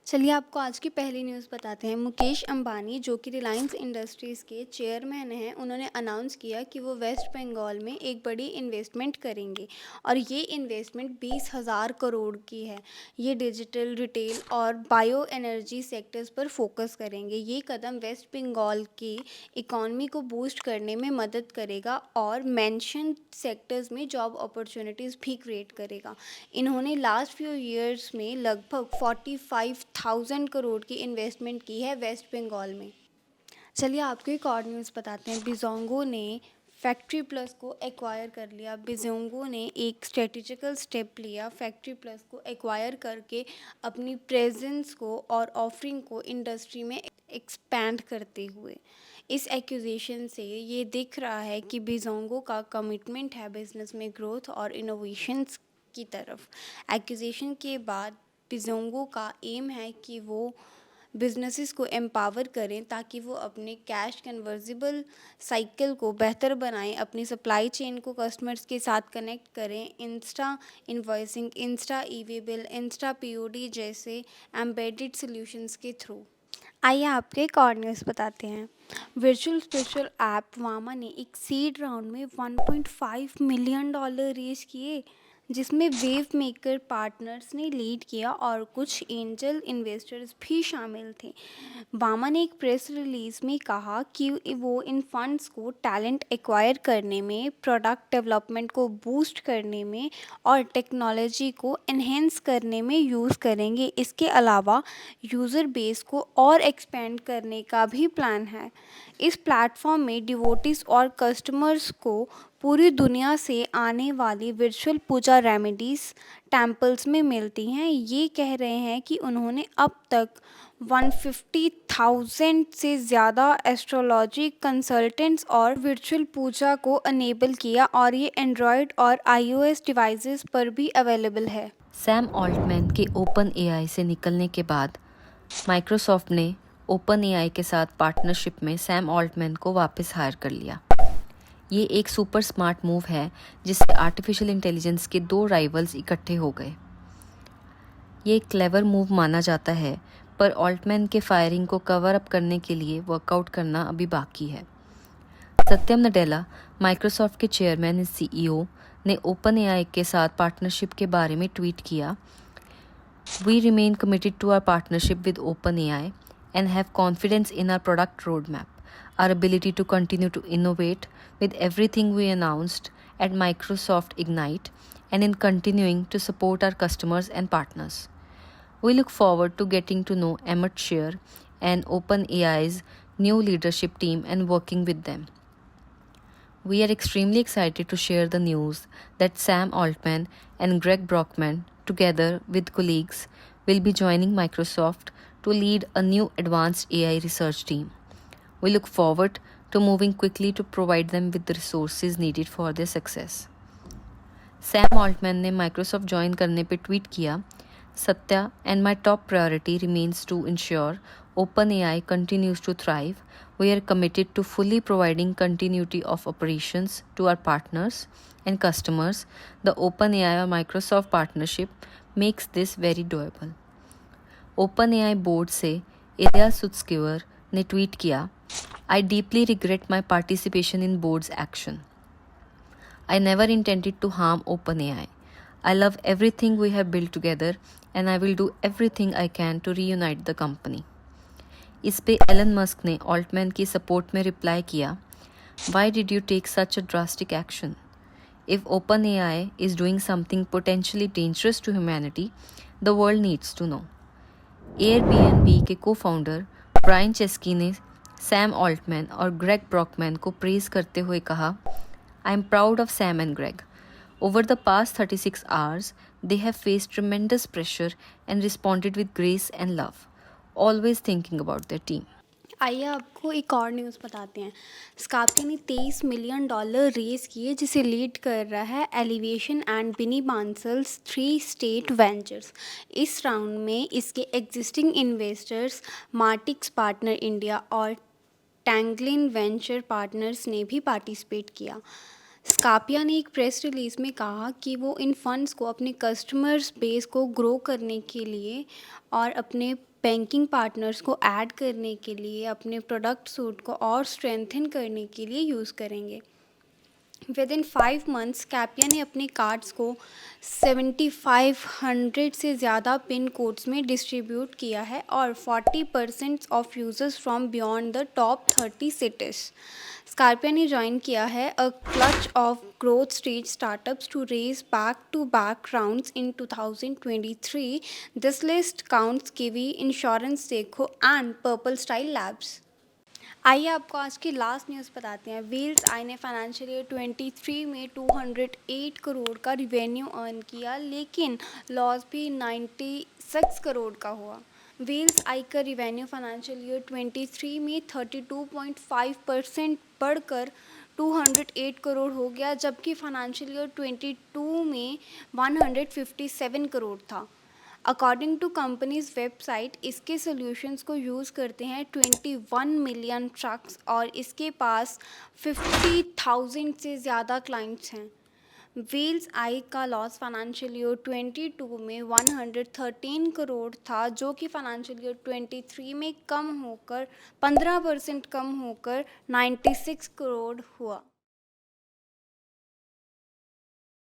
चलिए आपको आज की पहली न्यूज़ बताते हैं। मुकेश अंबानी जो कि रिलायंस इंडस्ट्रीज़ के चेयरमैन हैं, उन्होंने अनाउंस किया कि वो वेस्ट बंगाल में एक बड़ी इन्वेस्टमेंट करेंगे और ये इन्वेस्टमेंट 20,000 करोड़ की है। ये डिजिटल, रिटेल और बायो एनर्जी सेक्टर्स पर फोकस करेंगे। ये कदम वेस्ट बंगाल की इकॉनमी को बूस्ट करने में मदद करेगा और मेंशन सेक्टर्स में जॉब अपॉर्चुनिटीज़ भी क्रिएट करेगा। इन्होंने लास्ट फ्यू ईयर्स में लगभग 45,000 करोड़ की इन्वेस्टमेंट की है वेस्ट बंगाल में। चलिए आपको एक और न्यूज़ बताते हैं। बिजोंगो ने फैक्ट्री प्लस को एक्वायर कर लिया। बिजोंगो ने एक स्ट्रेटेजिकल स्टेप लिया फैक्ट्री प्लस को एक्वायर करके अपनी प्रेजेंस को और ऑफरिंग को इंडस्ट्री में एक्सपैंड करते हुए। इस एक्यूजेशन से ये दिख रहा है कि बिजोंगो का कमिटमेंट है बिजनेस में ग्रोथ और इनोवेशंस की तरफ। एक्यूजेशन के बाद बिजोंगो का एम है कि वो बिजनेसेस को एम्पावर करें ताकि वो अपने कैश कन्वर्जिबल साइकिल को बेहतर बनाएं, अपनी सप्लाई चेन को कस्टमर्स के साथ कनेक्ट करें। Insta invoicing, Insta EV bill, Insta POD जैसे एम्बेडेड सॉल्यूशंस के थ्रू। आइए आपको एक और न्यूज़ बताते हैं। वर्चुअल स्पिरिचुअल ऐप वामा ने एक सीड राउंड में $1.5 मिलियन रेज किए, जिसमें वेव मेकर पार्टनर्स ने लीड किया और कुछ एंजल इन्वेस्टर्स भी शामिल थे। वामा ने एक प्रेस रिलीज में कहा कि वो इन फंड्स को टैलेंट एक्वायर करने में, प्रोडक्ट डेवलपमेंट को बूस्ट करने में और टेक्नोलॉजी को एनहेंस करने में यूज़ करेंगे। इसके अलावा यूज़र बेस को और एक्सपेंड करने का भी प्लान है। इस प्लेटफॉर्म में डिवोटीज और कस्टमर्स को पूरी दुनिया से आने वाली वर्चुअल पूजा रेमेडीज टेम्पल्स में मिलती हैं। ये कह रहे हैं कि उन्होंने अब तक 150,000 से ज़्यादा एस्ट्रोलॉजी कंसल्टेंट्स और वर्चुअल पूजा को अनेबल किया और ये एंड्रॉयड और iOS डिवाइसेस पर भी अवेलेबल है। सैम ऑल्टमैन के ओपन एआई से निकलने के बाद माइक्रोसॉफ्ट ने ओपन एआई के साथ पार्टनरशिप में सैम ऑल्टमैन को वापस हायर कर लिया। ये एक सुपर स्मार्ट मूव है जिससे आर्टिफिशियल इंटेलिजेंस के दो राइवल्स इकट्ठे हो गए। ये एक क्लेवर मूव माना जाता है, पर ऑल्टमैन के फायरिंग को कवर अप करने के लिए वर्कआउट करना अभी बाकी है। सत्यम नडेला, माइक्रोसॉफ्ट के चेयरमैन एंड सीईओ, ने ओपन एआई के साथ पार्टनरशिप के बारे में ट्वीट किया, "We remain committed to our partnership with OpenAI and have confidence in our product roadmap, our ability to continue to innovate with everything we announced at Microsoft Ignite, and in continuing to support our customers and partners. We look forward to getting to know Emmett Shear and OpenAI's new leadership team and working with them. We are extremely excited to share the news that Sam Altman and Greg Brockman, together with colleagues, will be joining Microsoft to lead a new advanced AI research team. We look forward to moving quickly to provide them with the resources needed for their success." Sam Altman ने Microsoft join करने पर tweet किया, "Satya and my top priority remains to ensure OpenAI continues to thrive. We are committed to fully providing continuity of operations to our partners and customers. The OpenAI or Microsoft partnership makes this very doable." OpenAI board से इलिया सुत्स्कीवर ने tweet किया, "I deeply regret my participation in board's action. I never intended to harm OpenAI. I love everything we have built together and I will do everything I can to reunite the company." इस पे Elon Musk ने Altman की support में reply किया, "Why did you take such a drastic action? If OpenAI is doing something potentially dangerous to humanity, the world needs to know." Airbnb के cofounder Brian Chesky ने Sam Altman और Greg Brockman को praise करते हुए कहा, "I am proud of Sam and Greg. Over the past 36 hours, they have faced tremendous pressure and responded with grace and love, always thinking about their team." आइए आपको एक और news बताते हैं। स्कार्पियो ने $23 मिलियन रेज किए, जिसे lead कर रहा है elevation and Binny बांसल्स 3 state ventures. इस राउंड में इसके एग्जिस्टिंग इन्वेस्टर्स मार्टिक्स पार्टनर इंडिया और टैंगलिन वेंचर पार्टनर्स ने भी पार्टिसिपेट किया। स्कापिया ने एक प्रेस रिलीज में कहा कि वो इन फंड्स को अपने कस्टमर्स बेस को ग्रो करने के लिए और अपने बैंकिंग पार्टनर्स को ऐड करने के लिए अपने प्रोडक्ट सूट को और स्ट्रेंथन करने के लिए यूज़ करेंगे। विद इन 5 मंथ्स कैपिया ने अपने कार्ड्स को 7500 से ज़्यादा पिन कोड्स में डिस्ट्रीब्यूट किया है और 40% of users from beyond the top 30 cities. Scapia ने ज्वाइन किया है a clutch of growth stage startups to raise back to back rounds in 2023। This list counts Kiwi Insurance Dekho and Purple Style Labs. आइए आपको आज की last news बताते हैं। Wheels आई ने फाइनेंशियल ईयर 23 में 208 करोड़ का रिवेन्यू अर्न किया, लेकिन लॉस भी 96 करोड़ का हुआ। व्हील्स आई का रिवेन्यू फाइनेंशियल ईयर 23 में 32.5% बढ़कर 208 करोड़ हो गया, जबकि फाइनेंशियल ईयर 22 में 157 करोड़ था। अकॉर्डिंग टू कंपनीज वेबसाइट, इसके सॉल्यूशंस को यूज़ करते हैं 21 मिलियन ट्रक्स और इसके पास 50,000 से ज़्यादा क्लाइंट्स हैं। व्हील्स आई का लॉस फाइनेंशियल ईयर 22 में 113 करोड़ था, जो कि फाइनेंशियल ईयर 23 में कम होकर 15% कम होकर 96 करोड़ हुआ।